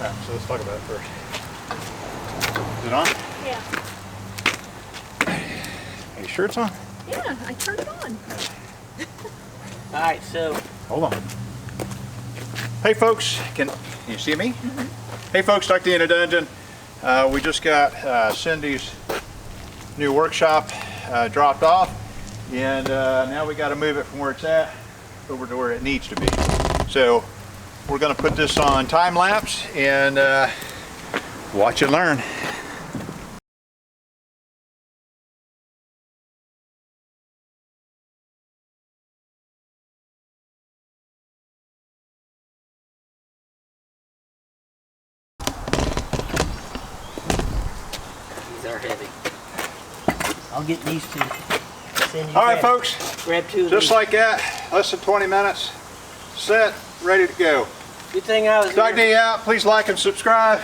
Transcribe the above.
Alright, so let's talk about it first. Is it on? Yeah. Are you sure it's on? Yeah, I turned it on. All right, so Hold on. Hey folks, can you see me? Mm-hmm. Hey folks, Dr. in a Dungeon. We just got Cindy's new workshop dropped off, and now we got to move it from where it's at over to where it needs to be. So we're going to put this on time lapse and watch and learn. these are heavy. I'll get these two. Cindy, All right, grab- folks, Grab two of just these. like that, less than 20 minutes, set, ready to go. Good thing I was Dr. there. D out. Please like and subscribe.